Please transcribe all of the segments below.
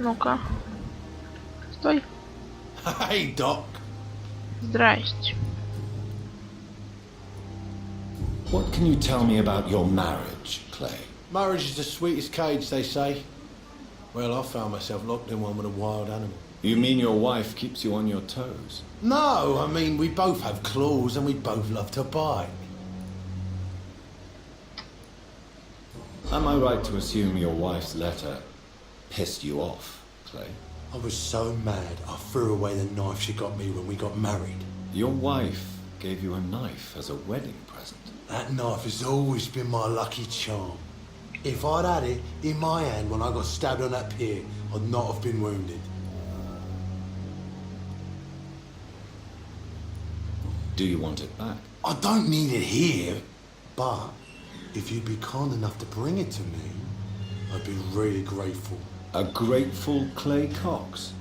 Ну-ка. Стой. Hey, Doc. Здрасте. What can you tell me about your marriage, Clay? Marriage is the sweetest cage, they say. Well, I found myself locked in one with a wild animal. You mean your wife keeps you on your toes? No, I mean, we both have claws and we both love to bite. Am I right to assume your wife's letter pissed you off, Clay? I was so mad, I threw away the knife she got me when we got married. Your wife gave you a knife as a wedding present. That knife has always been my lucky charm. If I'd had it in my hand when I got stabbed on that pier, I'd not have been wounded. Do you want it back? I don't need it here, but if you'd be kind enough to bring it to me, I'd be really grateful. A grateful Clay Cox?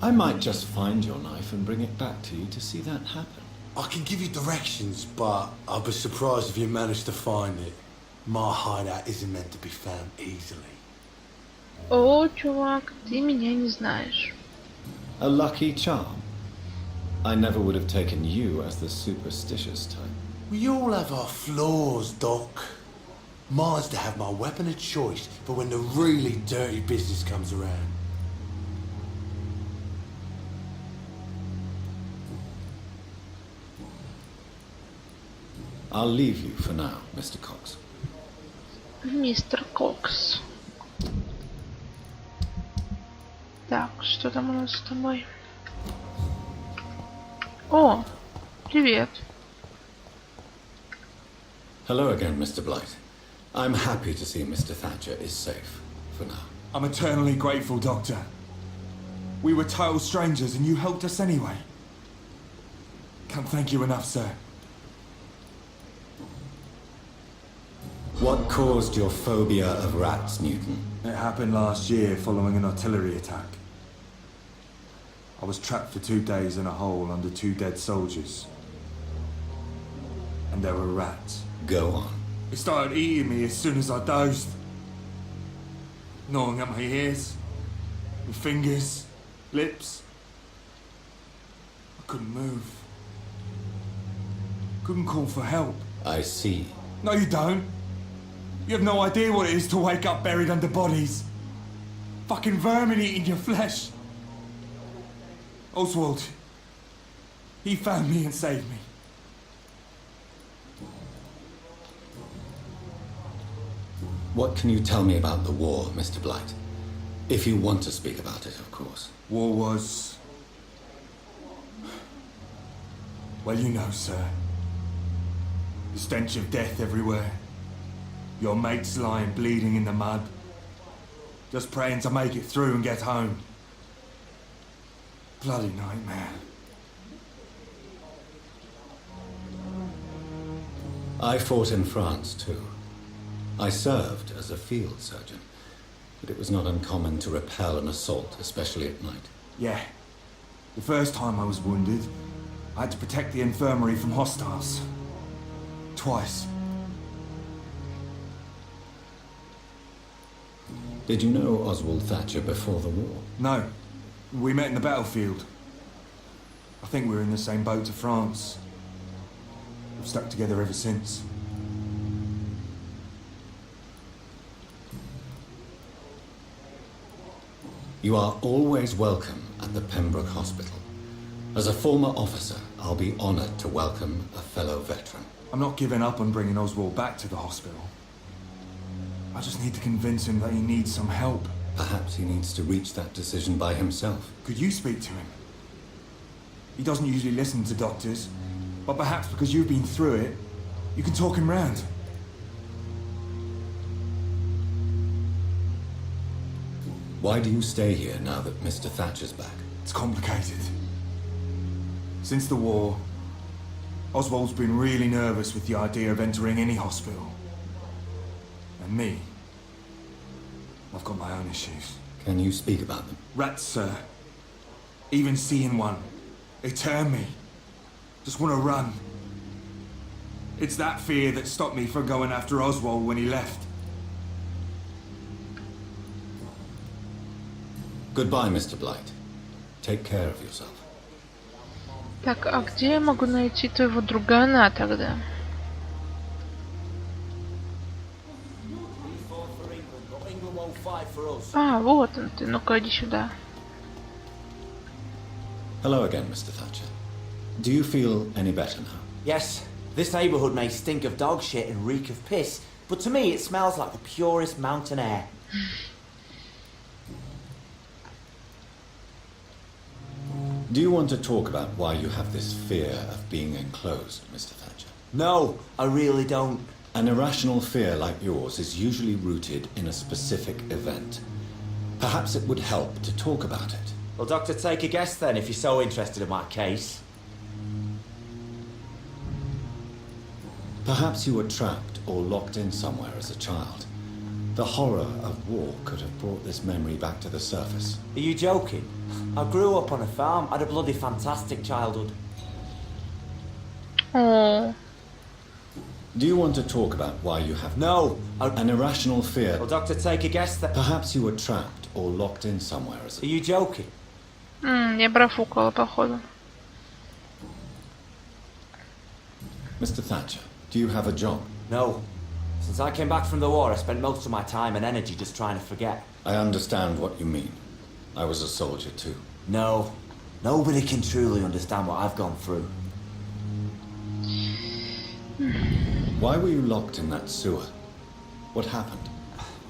I might just find your knife and bring it back to you to see that happen. I can give you directions, but I'd be surprised if you managed to find it. My hideout isn't meant to be found easily. О, чувак, ты меня не знаешь. A lucky charm? I never would have taken you as the superstitious type. We all have our flaws, Doc. Mine's to have my weapon of choice for when the really dirty business comes around. I'll leave you for now, Mr. Cox. Мистер Кокс. Так, что там у нас с тобой? О, привет. Hello again, Mr. Blight. I'm happy to see Mr. Thatcher is safe, for now. I'm eternally grateful, Doctor. We were total strangers and you helped us anyway. Can't thank you enough, sir. What caused your phobia of rats, Newton? It happened last year following an artillery attack. I was trapped for 2 days in a hole under 2 dead soldiers. And there were rats. Go on. They started eating me as soon as I dozed. Gnawing at my ears, with fingers, lips. I couldn't move. Couldn't call for help. I see. No, you don't. You have no idea what it is to wake up buried under bodies. Fucking vermin eating your flesh. Oswald, he found me and saved me. What can you tell me about the war, Mr. Blight? If you want to speak about it, of course. War was... Well, you know, sir. The stench of death everywhere. Your mates lying bleeding in the mud. Just praying to make it through and get home. Bloody nightmare. I fought in France, too. I served as a field surgeon, but it was not uncommon to repel an assault, especially at night. Yeah. The first time I was wounded, I had to protect the infirmary from hostiles. Twice. Did you know Oswald Thatcher before the war? No. We met in the battlefield. I think we were in the same boat to France. We've stuck together ever since. You are always welcome at the Pembroke Hospital. As a former officer, I'll be honored to welcome a fellow veteran. I'm not giving up on bringing Oswald back to the hospital. I just need to convince him that he needs some help. Perhaps he needs to reach that decision by himself. Could you speak to him? He doesn't usually listen to doctors, but perhaps because you've been through it, you can talk him round. Why do you stay here now that Mr. Thatcher's back? It's complicated. Since the war, Oswald's been really nervous with the idea of entering any hospital. And me, I've got my own issues. Can you speak about them? Rats, sir. Even seeing one, they turn me. Just want to run. It's that fear that stopped me from going after Oswald when he left. Goodbye, Mr. Blight. Take care of yourself. Так, а где я могу найти твоего другана тогда? А, вот он ты. Ну-ка, иди сюда. Hello again, Mr. Thatcher. Do you feel any better now? Yes, this neighbourhood may stink of dog shit and reek of piss, but to me it smells like the purest mountain air. Do you want to talk about why you have this fear of being enclosed, Mr. Thatcher? No, I really don't. An irrational fear like yours is usually rooted in a specific event. Perhaps it would help to talk about it. Well, Doctor, take a guess then, if you're so interested in my case. Perhaps you were trapped or locked in somewhere as a child. The horror of war could have brought this memory back to the surface. Are you joking? I grew up on a farm, had a bloody fantastic childhood. О, Do you want to talk about why you have No, an irrational fear? Well, Doctor, take a guess then. Perhaps you were trapped or locked in somewhere as Are a... you joking? я профукала, походу. Mr. Thatcher, do you have a job? No. Since I came back from the war, I spent most of my time and energy just trying to forget. I understand what you mean. I was a soldier too. No. Nobody can truly understand what I've gone through. Why were you locked in that sewer? What happened?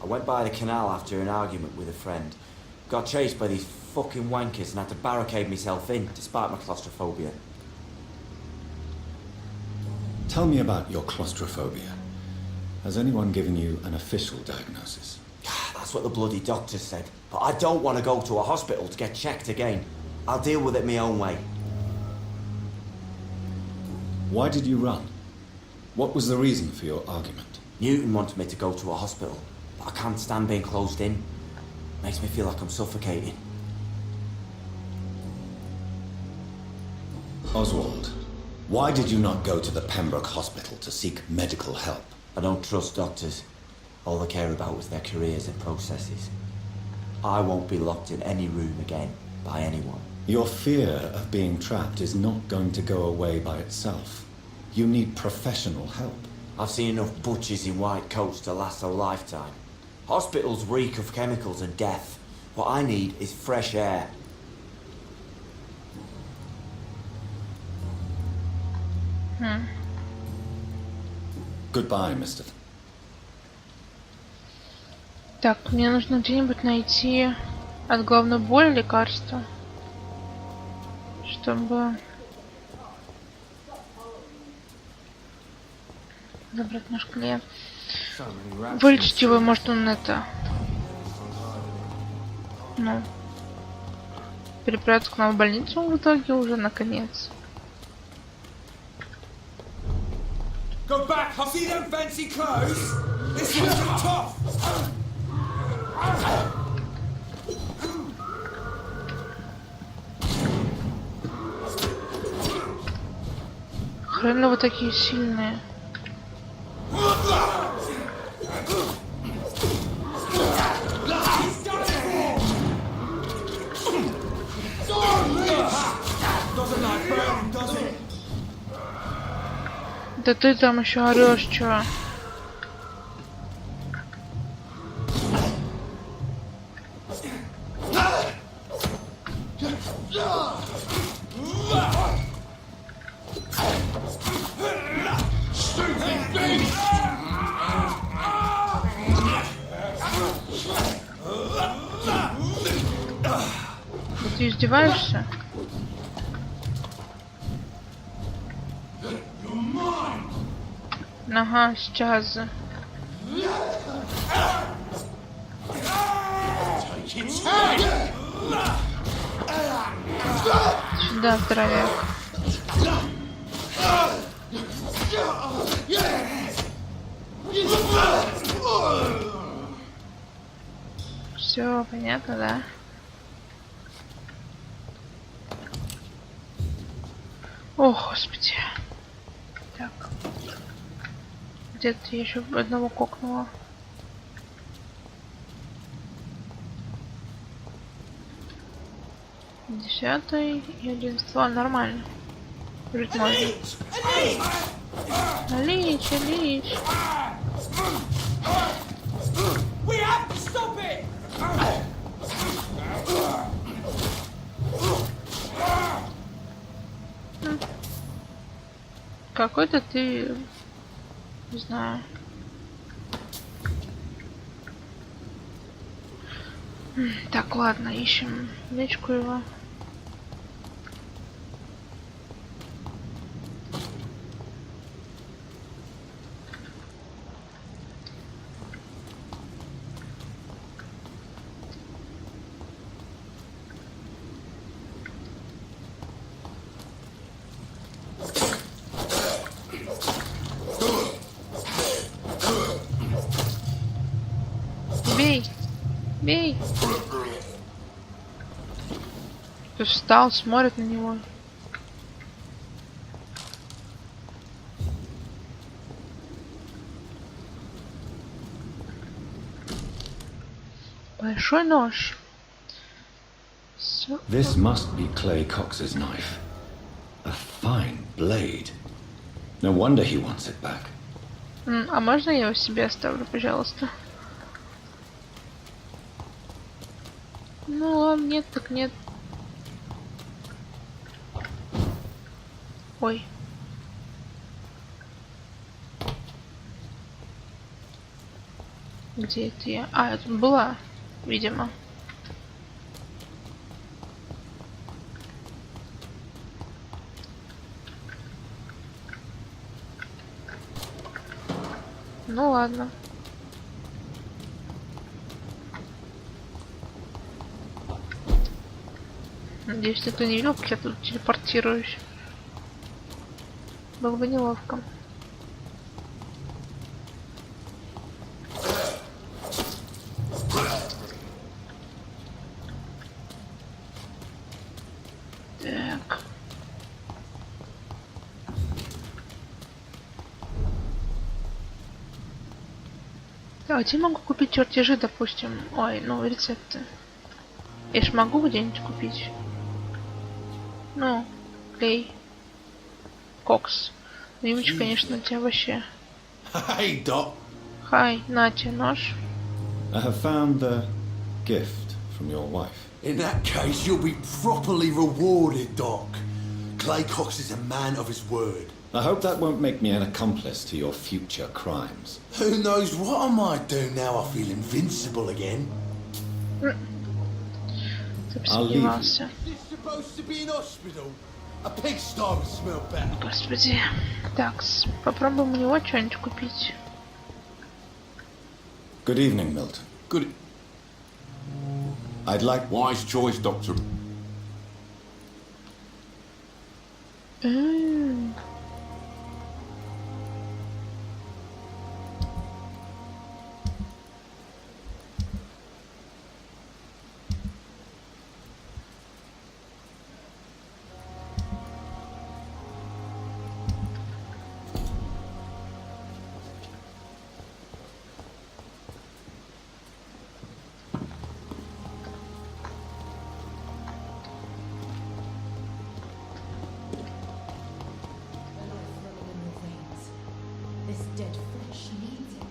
I went by the canal after an argument with a friend. Got chased by these fucking wankers and had to barricade myself in, despite my claustrophobia. Tell me about your claustrophobia. Has anyone given you an official diagnosis? That's what the bloody doctor said. But I don't want to go to a hospital to get checked again. I'll deal with it my own way. Why did you run? What was the reason for your argument? Newton wanted me to go to a hospital, but I can't stand being closed in. Makes me feel like I'm suffocating. Oswald, why did you not go to the Pembroke Hospital to seek medical help? I don't trust doctors. All they care about is their careers and processes. I won't be locked in any room again by anyone. Your fear of being trapped is not going to go away by itself. You need professional help. I've seen enough butchers in white coats to last a lifetime. Hospitals reek of chemicals and death. What I need is fresh air. Goodbye, Mr. Так, мне нужно где-нибудь найти от головной боли лекарство, чтобы забрать на шкале. Вылечить его, может он это... Ну... Переправиться к нам в больницу в итоге уже, наконец. Go back! See them fancy clothes? This is tough! Хрен вы такие сильные. Да ты там еще орешь, чё? Ты издеваешься? Ага, сейчас. Сюда, здоровяк. Все понятно, да? О, господи. Так. Где-то я еще одного кокнула. 10 и 11. Ладно, нормально. Жить можно. Лич, лич. Какой-то ты... Не знаю. Так, ладно, ищем личку его. Бей! Бей! Ты встал, смотрит на него. Большой нож. This must be Clay Cox's knife. A fine blade. No wonder he wants it back. А можно я его себе оставлю, пожалуйста? Ну ладно, нет, так нет. Ой. Где это я? А, это была, видимо. Ну ладно. Надеюсь, никто не видел, как я тут телепортируюсь. Было бы неловко. Так. Давайте я могу купить чертежи, допустим. Ой, ну рецепты. Я ж могу где-нибудь купить. Ну, Клей. Кокс. Ну, имечко, конечно, у тебя вообще. Hey, Doc. Хай, на тебе нож. I have found the gift from your wife. In that case, you'll be properly rewarded, Doc. Clay Cox is a man of his word. I hope that won't make me an accomplice to your future crimes. Who knows what I might do now I feel invincible again. Ты I'll leave you. посмеялся. Is this supposed to be an hospital? A pigsty would smell better. Господи. Так, попробуем у него что-нибудь купить. Good evening, Milton. Good. I'd like... Wise choice, Doctor. This dead flesh needs it.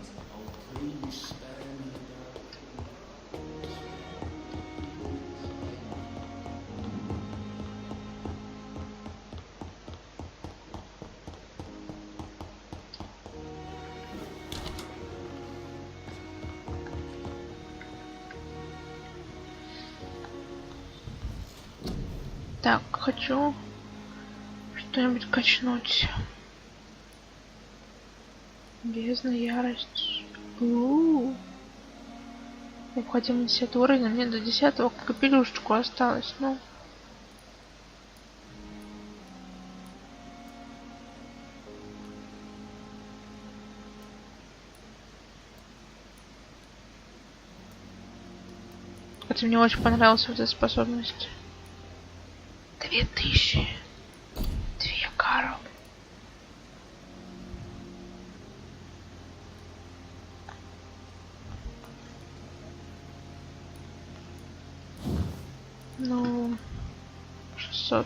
Так, хочу что-нибудь качнуть. Бездна, ярость. Необходимо 10 уровня. Мне до 10 капелюшечку осталось. Ну. Хотя мне очень понравилась вот эта способность. 2000. 2 карл. Ну, 600.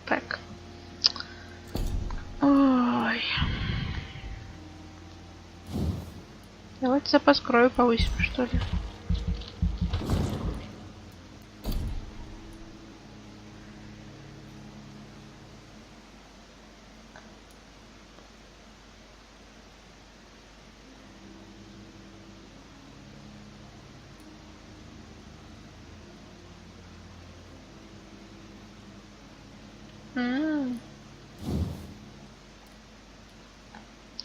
Так. Ой. Давайте запас крови повысим, что ли.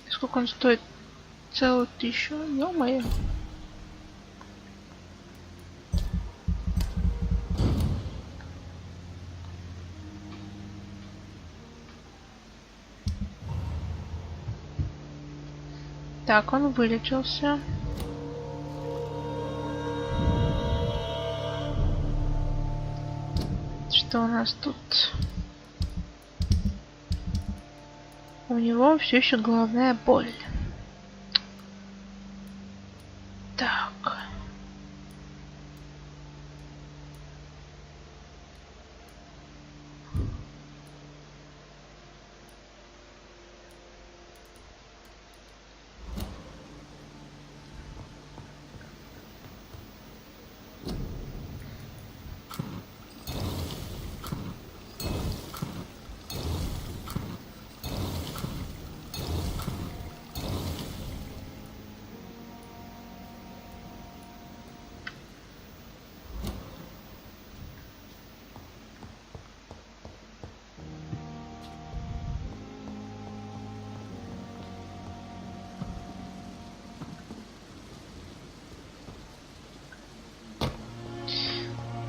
Сколько он стоит? Целую 1000. Ё-моё. Так, он вылечился. Что у нас тут? У него все еще головная боль. Так.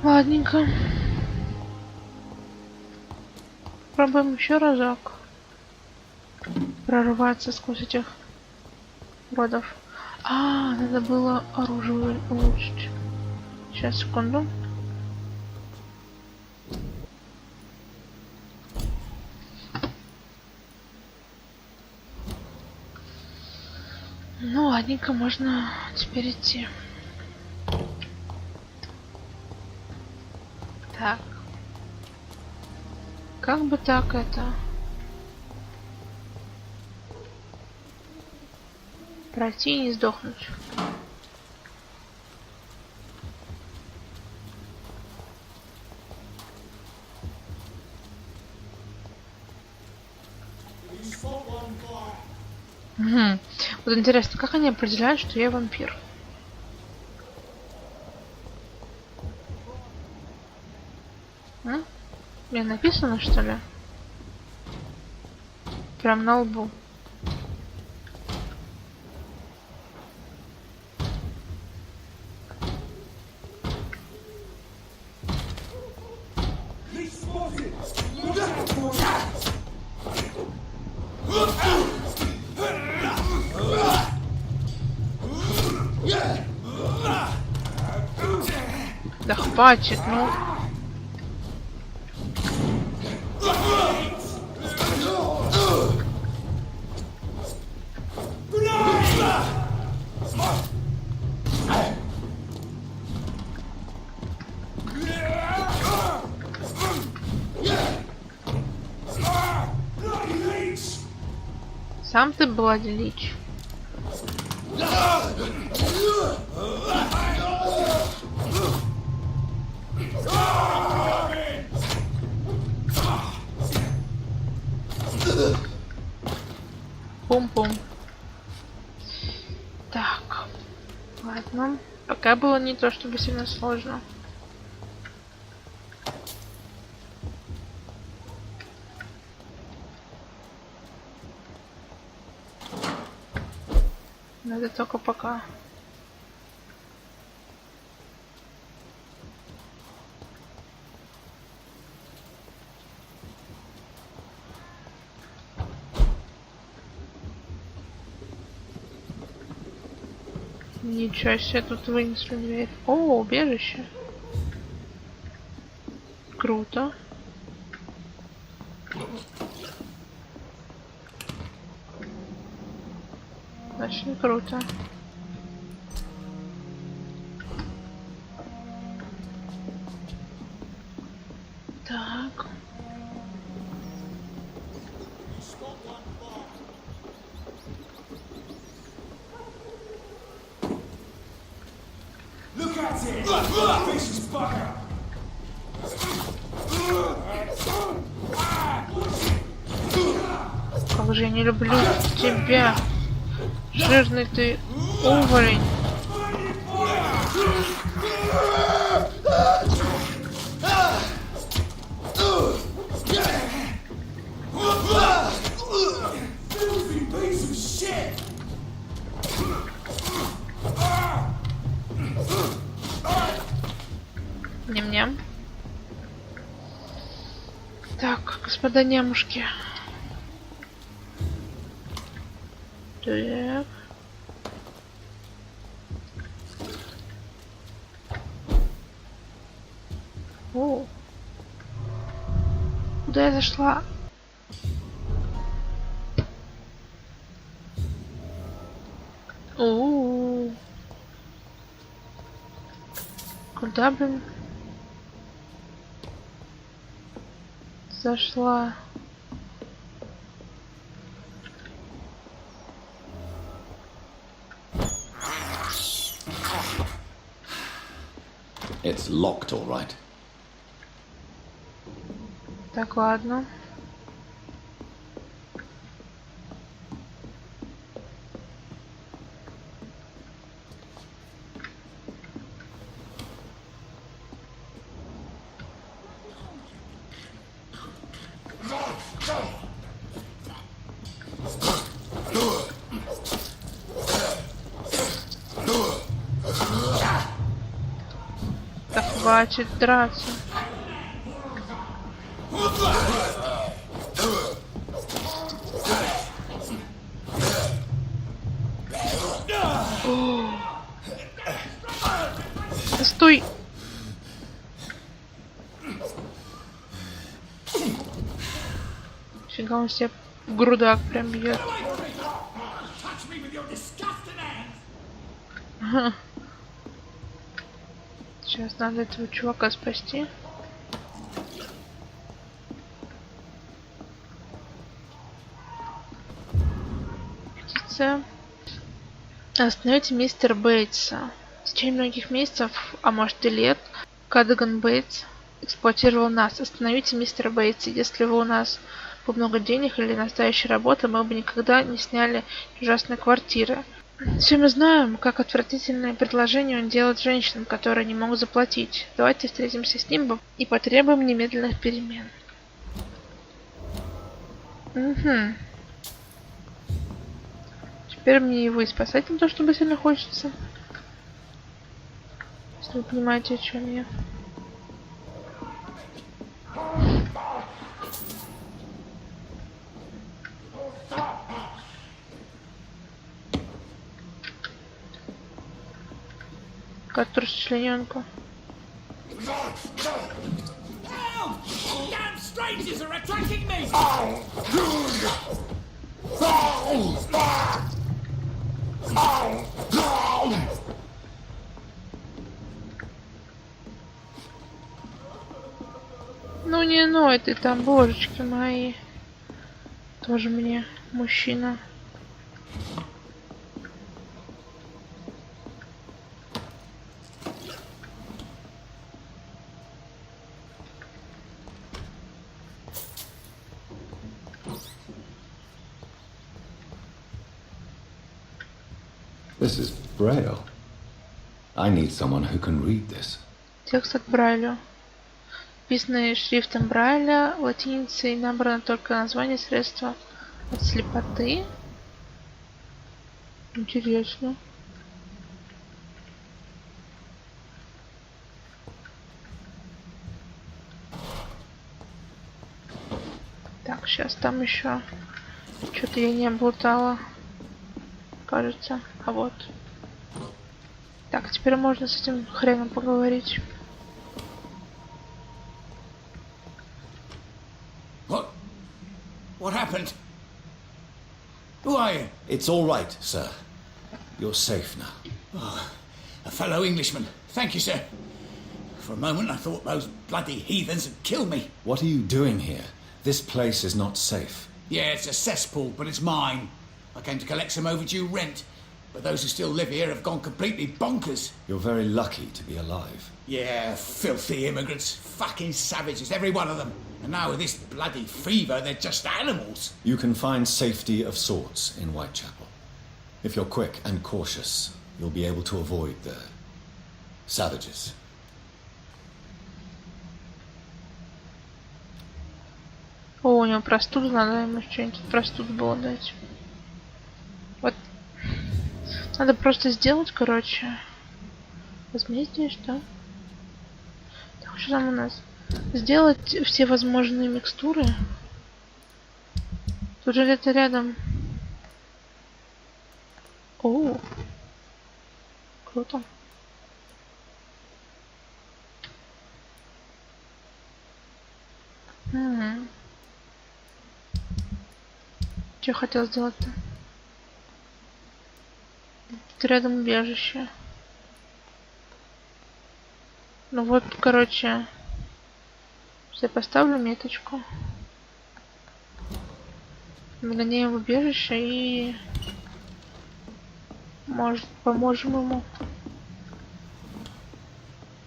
Ладненько. Пробуем еще разок. Прорваться сквозь этих родов. А, надо было оружие улучшить. Сейчас, секунду. Ну, ладненько, можно теперь идти. Так. Как бы так это... пройти и не сдохнуть. Угу. Вот интересно, как они определяют, что я вампир? Мне написано, что ли? Прям на лбу. Да хватит, ну. Сам ты бладелич. Пум-пум. Так. Ладно. Пока было не то, чтобы сильно сложно. Надо только пока. Ничего себе, тут вынесли дверь. О, убежище. Круто. Очень круто. Так. Look at it! Vicious bugger! Как же я не люблю тебя, жирный ты уволень. Ням-ням. Так, господа нямушки. Так. О. Куда я зашла? О. Куда бы зашла? It's locked, all right. Так, ладно. Так, хватит драться. Стой! Фига, он себе в грудак прям бьет. Сейчас надо этого чувака спасти. Птица. Остановите мистера Бейтса. В течение многих месяцев, а может и лет, Кадаган Бейтс эксплуатировал нас. Остановите мистера Бейтса. Если бы у нас было много денег или настоящая работа, мы бы никогда не сняли ужасные квартиры. Все мы знаем, как отвратительное предложение он делает женщинам, которые не могут заплатить. Давайте встретимся с ним и потребуем немедленных перемен. Угу. Теперь мне его и спасать не то, чтобы сильно хочется. Если вы понимаете, о чем я. Который члененку. Ну не ной ты там, божечки мои. Тоже мне мужчина. This is Braille. I need someone who can read this. Текст от Брайля. Написанный шрифтом Брайля, латиницей, набрано только название средства от слепоты. Интересно. Так, сейчас там еще что-то я не облутала. Кажется. А вот. Так, теперь можно с этим хреном поговорить. What happened? Who are you? It's all right, sir. You're safe now. Oh, a fellow Englishman. Thank you, sir. For a moment I thought those bloody heathens had killed me. What are you doing here? This place is not safe. Yeah, it's a cesspool, but it's mine. I came to collect some overdue rent. But those who still live here have gone completely bonkers. You're very lucky to be alive. Yeah, filthy immigrants. Fucking savages, every one of them. And now with this bloody fever, they're just animals. You can find safety of sorts in Whitechapel. If you're quick and cautious, you'll be able to avoid the savages. О, у него простуда, надо ему что-нибудь простуду было дать. Вот. Надо просто сделать, короче. Возмездие, что? Так, что там у нас? Сделать все возможные микстуры. Тут же где-то рядом. О, круто. Угу. Что хотел сделать-то? Тут рядом убежище. Ну вот, короче, я поставлю меточку. Нагоняем в убежище и может поможем ему.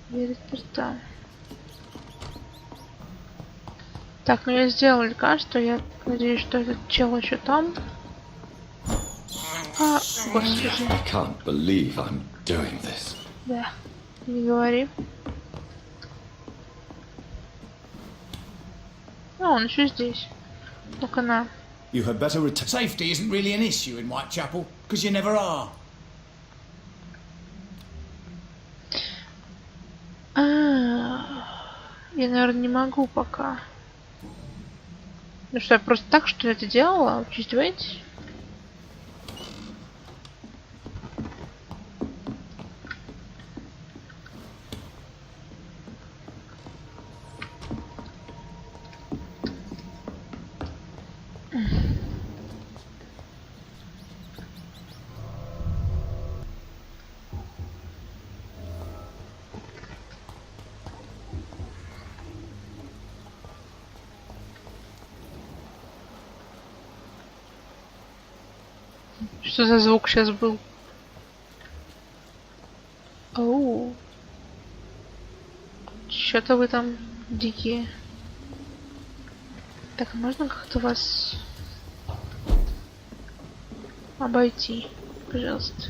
Дверь заперта. Так, ну я сделал лекарство, я надеюсь, что этот чел еще там. А, господи. I can't believe I'm doing this. Да, не говори. А, он еще здесь. Ну-ка на. You had better return. Safety isn't really an issue in Whitechapel, because you never are. Я, наверное, не могу пока. Ну что, я просто так, что это делала? Учитываете? Что за звук сейчас был? Оу. Что-то вы там дикие. Так, можно как-то вас обойти, пожалуйста?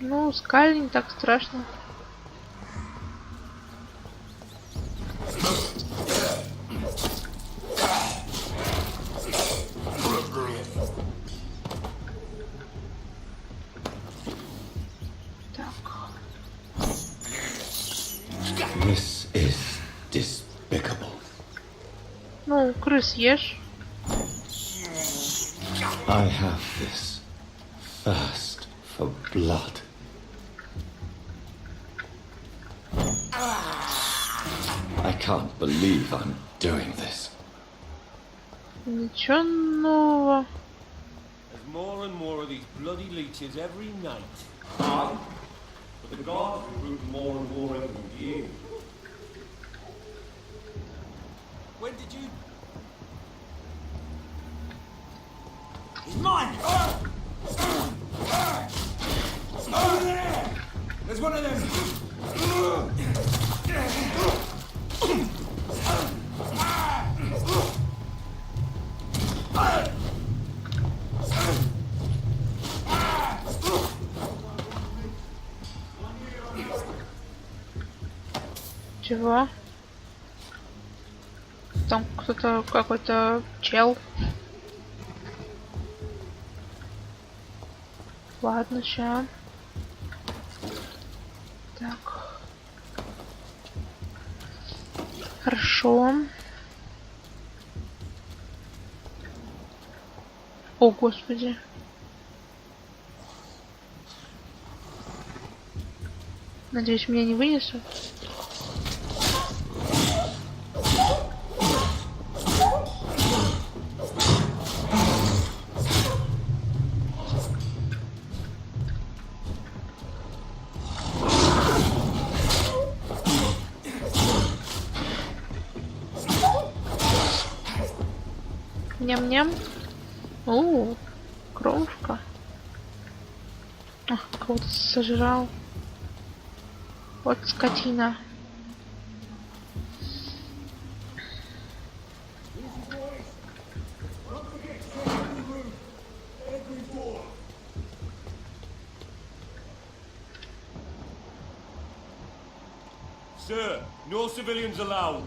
Ну, скаль не так страшно. This is despicable. Ну, крыс ешь. I have this thirst for blood. I can't believe I'm doing this. Ничего нового. There's more and more of these bloody leeches every night. Aye, but the gods recruit more and more every year. When did you... He's mine! Over there! There's one of them! Чего? Там кто-то, какой-то чел. Ладно, ща. Так. Хорошо. О, господи. Надеюсь, меня не вынесут. Ням-ням. О, кровушка. Ах, кого-то сожрал. Вот скотина. Sir, no civilians allowed.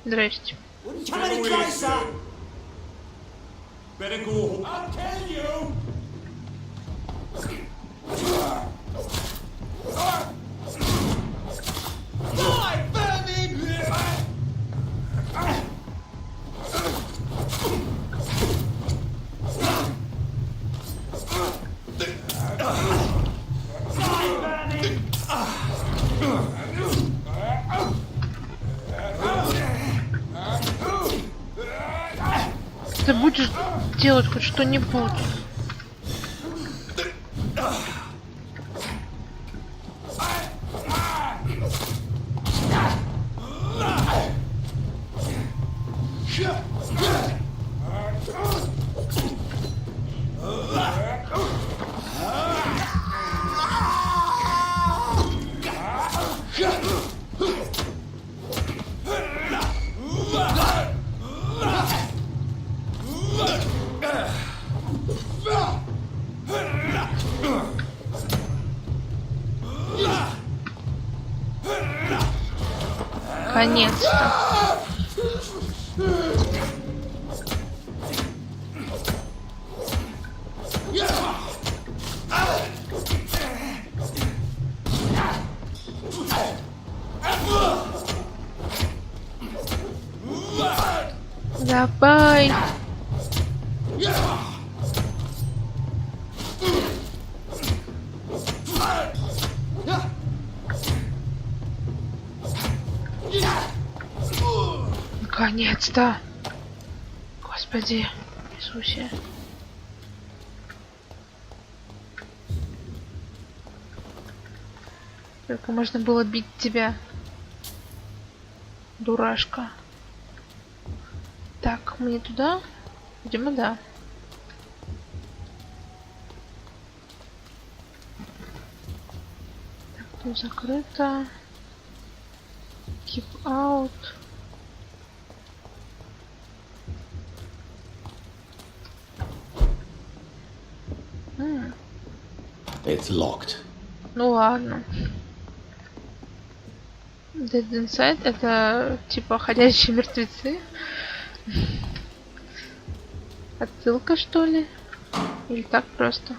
Здрасте. Come any closer! Better go. I'll tell you! Die, vermin! Ты будешь делать хоть что-нибудь. Наконец-то. Давай. Наконец-то. Господи Иисусе. Только можно было бить тебя, дурашка. Так, мне туда? Видимо, да. Так, тут закрыто. Keep out. It's locked. Ну ладно. Dead Inside это типа ходячие мертвецы. Отсылка, что ли? Или так просто?